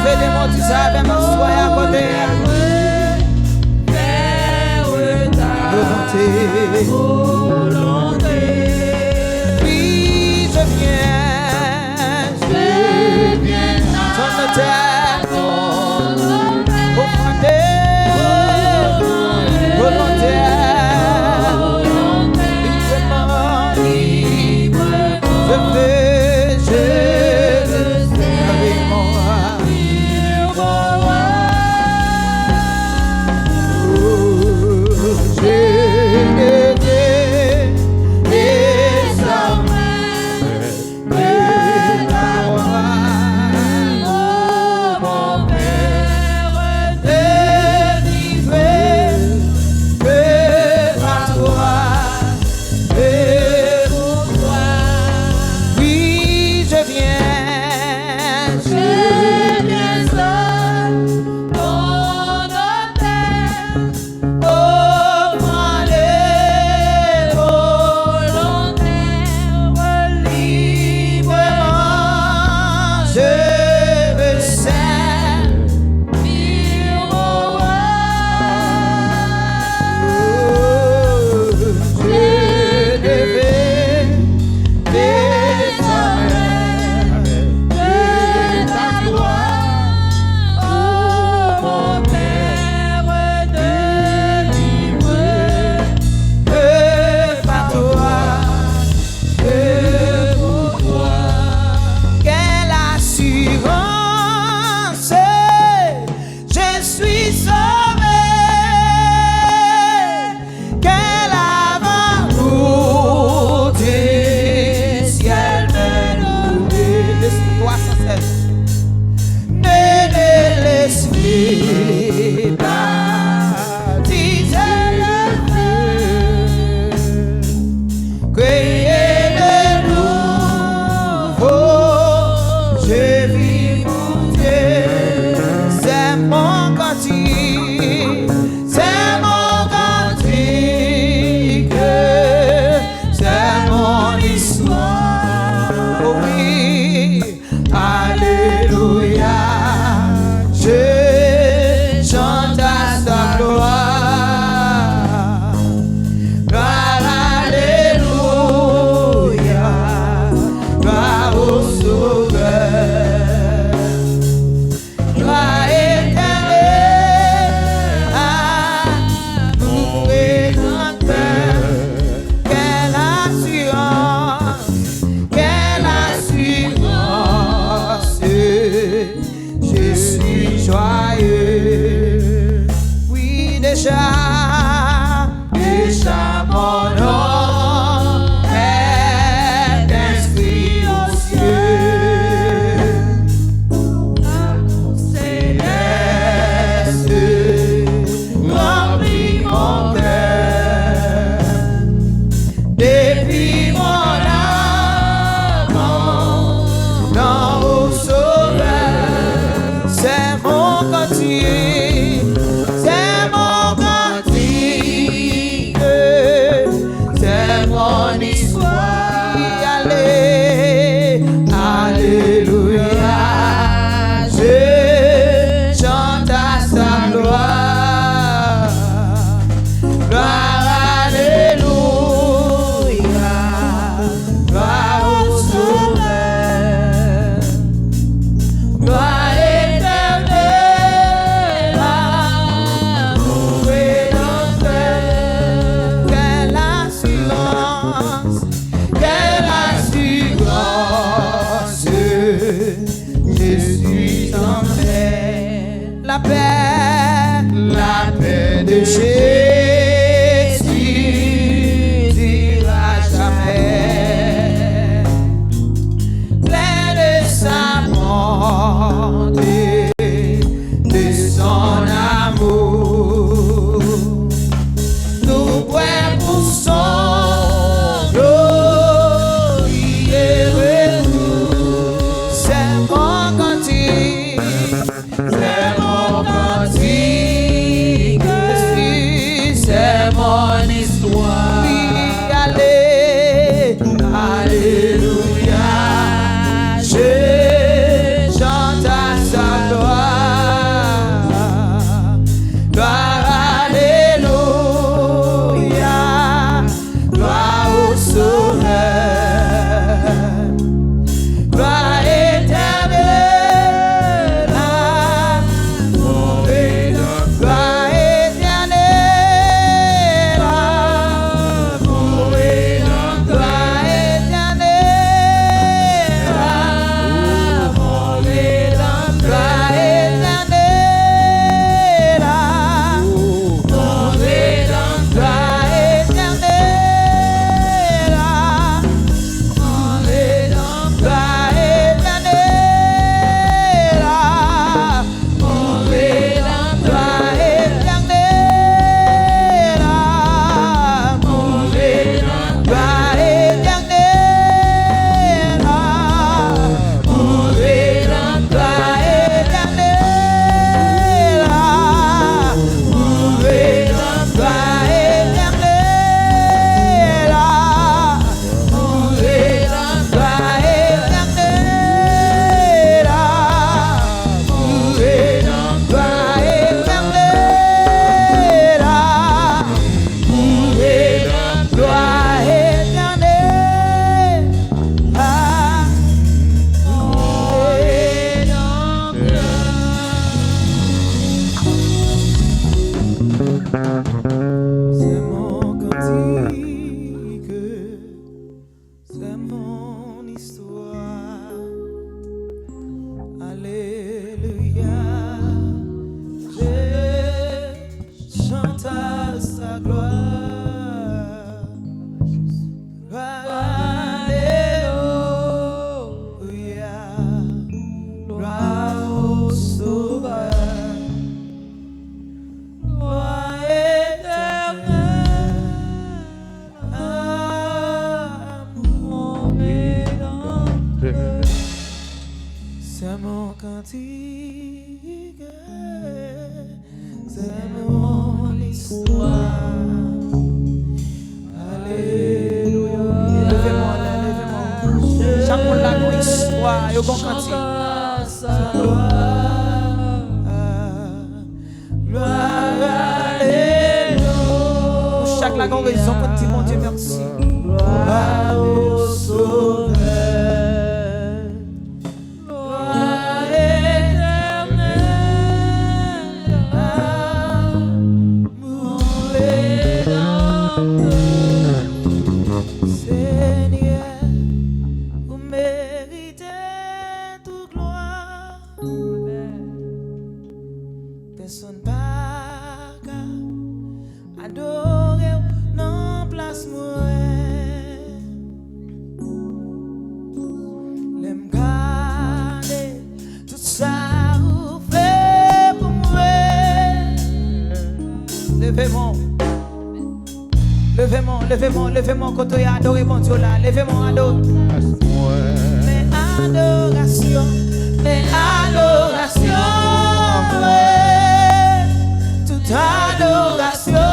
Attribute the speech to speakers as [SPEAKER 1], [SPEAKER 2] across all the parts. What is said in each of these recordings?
[SPEAKER 1] fais des mots, tu savais, mais sois à côté. Volonté. Oui, je viens sur la terre, c'est mon histoire. Alléluia. Levez-moi là, levez-moi. Chaque monde là, une histoire, il y a un cantique. Chaque la grande raison pour dire mon Dieu merci. Gloire au Sauveur, gloire éternelle, amour éternel. Seigneur, vous méritez toute gloire. Personne pas adorer non place moi. L'aime garder tout ça vous fait pour moi. Levez-moi, levez-moi, levez-moi, levez-moi quand tu adoré mon Dieu là. Levez-moi, adore. Mais adoration, mais adoration, toute adoration.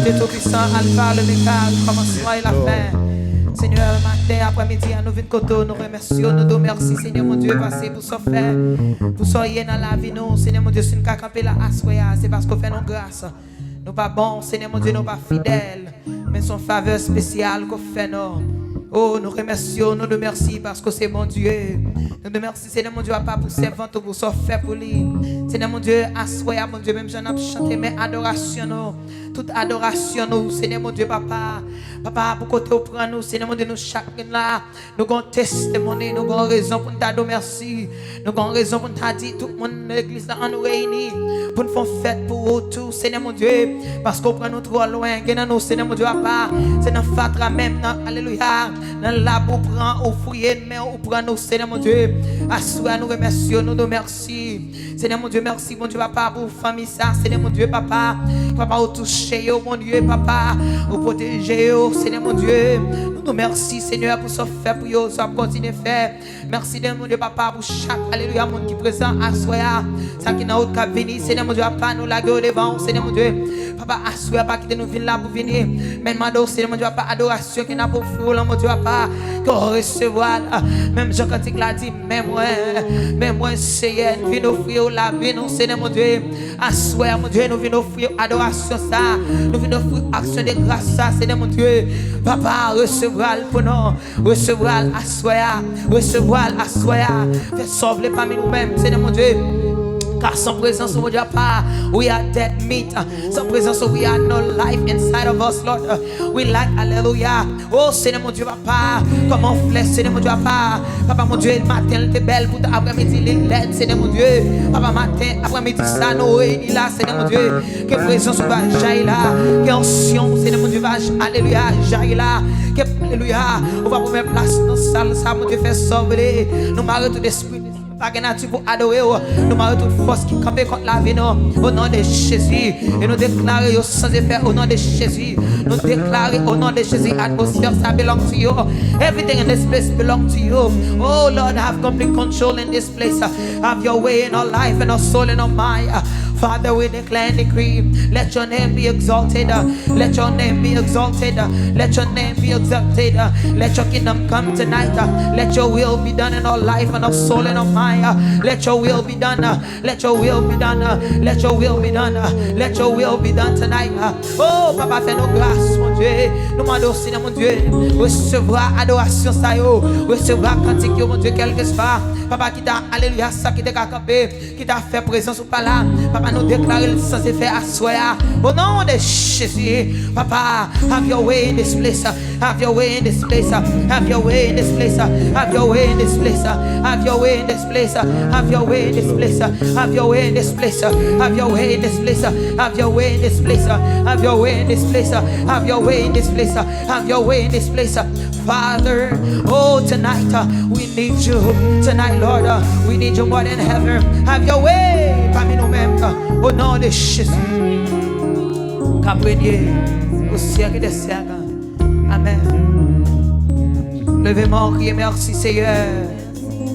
[SPEAKER 1] Dieu Tout-Puissant, Alpha, le Méca, le commencement et la fin. Seigneur, matin, après-midi, nous venons côté, nous remercions, nous te remercions, Seigneur mon Dieu, passé pour ce faire, pour soyez dans la vie, nous, Seigneur mon Dieu, si nous avons campé la assoya, c'est parce qu'on fait nos grâces. Nous pas bons, Seigneur mon Dieu, nous pas fidèles, mais son faveur spéciale qu'on fait nous. Oh, nous remercions, nous te remercions parce que c'est mon Dieu. Nous te remercions, Seigneur mon Dieu, pas pour servant, pour ce faire pour lui. Seigneur mon Dieu, assoya, mon Dieu, même j'en ai chanté, mais adoration, nous. Toute adoration, nous, Seigneur mon Dieu, papa. Papa, pour côté au prend nous, Seigneur mon Dieu, nous chacun là. Nous avons testimony, nous avons raison pour nous dire merci. Nous avons raison pour nous dire tout le monde de l'église là, nous réunis. Pour nous faire fête pour tout, Seigneur mon Dieu. Parce qu'on prend nous trop loin. Nous, Seigneur mon Dieu, papa. C'est dans Fatra même, alléluia. Dans la pour prendre, au fouiller, mais on prend nous, Seigneur mon Dieu. Assois, nous remercions, nous te remercions. Seigneur mon Dieu, merci, mon Dieu, papa, pour famille ça, Seigneur mon Dieu, papa. Papa, au toucher, mon Dieu, papa. Au protéger, Seigneur mon Dieu. Nous te remercions, Seigneur, pour ce fait, pour nous, ça continue à faire. Merci, mon Dieu, papa, pour chaque, alléluia, monde qui est présent, assoya. Ça qui n'a autre qu'à venir, Seigneur mon Dieu, papa, nous la gueule devant, Seigneur mon Dieu. Papa, assoya, pas quitter nous venir là pour venir. Mais demandons, Seigneur mon Dieu, papa, adoration qui n'a pas pour mon Dieu, papa, qu'on recevoir. Même Jean Cantique l'a dit, même moi, Seigneur, nous venons offrir la vie, nous, Seigneur mon Dieu. Assoya, mon Dieu, nous venons offrir adoration, ça. Nous venons offrir action de grâce, ça, Seigneur mon Dieu. Papa, recevoir pour nous, recevoir, assoya, recevoir, assoya. Fais sauver parmi nous-mêmes, Seigneur mon Dieu. Car sans présence, mon Dieu, pas, we are dead meat. Sans présence, we are no life inside of us, Lord. We like, alléluia. Oh, Seigneur, mon Dieu, papa, comme on flèche, Seigneur, mon Dieu, papa. Papa, mon Dieu, le matin, t'es belle pour après-midi, les lettres, Seigneur, mon Dieu. Papa, matin, après-midi, ça, nous réunit là, Seigneur, mon Dieu. Que présence va jaillir là. Que ancien, Seigneur, mon Dieu, va, alléluia, jaillir là. Que Alléluia. On va prendre place dans la salle, ça, mon Dieu, fait sauver. Nous marrons tout l'esprit. Pas que nature pour adorer, nous marrons toute force qui campe contre la vie, au nom de Jésus. Et nous déclarons sans effet au nom de Jésus. Nous déclarons au nom de Jésus, atmosphère, ça belongs to you. Everything in this place belongs to you. Oh Lord, have complete control in this place. Have your way in our life, in our soul, in our mind. Father, we declare and decree, let your name be exalted. Let your name be exalted. Let your name be exalted. Let your kingdom come tonight. Let your will be done in our life, and our soul, and our mind. Let your will be done. Let your will be done. Let your will be done. Let your will be done tonight. Oh, Papa, fais nos grâces, mon Dieu. Nous demandons, Seigneur, mon Dieu, recevra adoration, ça y est. Recevra cantique, mon Dieu, quel que soit. Papa, qui t'a, alléluia, ça qui t'a campé, qui t'a fait présence ou pas là. Papa, nous déclarer sans effet à soi. Au nom de Jésus, Papa, have your way in this place. Have your way in this place. Have your way in this place. Have your way in this place. Have your way in this place. Have your way in this place. Have your way in this place. Have your way in this place. Have your way in this place. Have your way in this place. Have your way in this place. Have your way in this place. Father, oh tonight we need you. Tonight, Lord, we need you more than ever. Have your way parmi nous-mêmes. Au nom de Jésus. Qu'après au siècle des siècles. Amen. Levez-moi, criez merci Seigneur.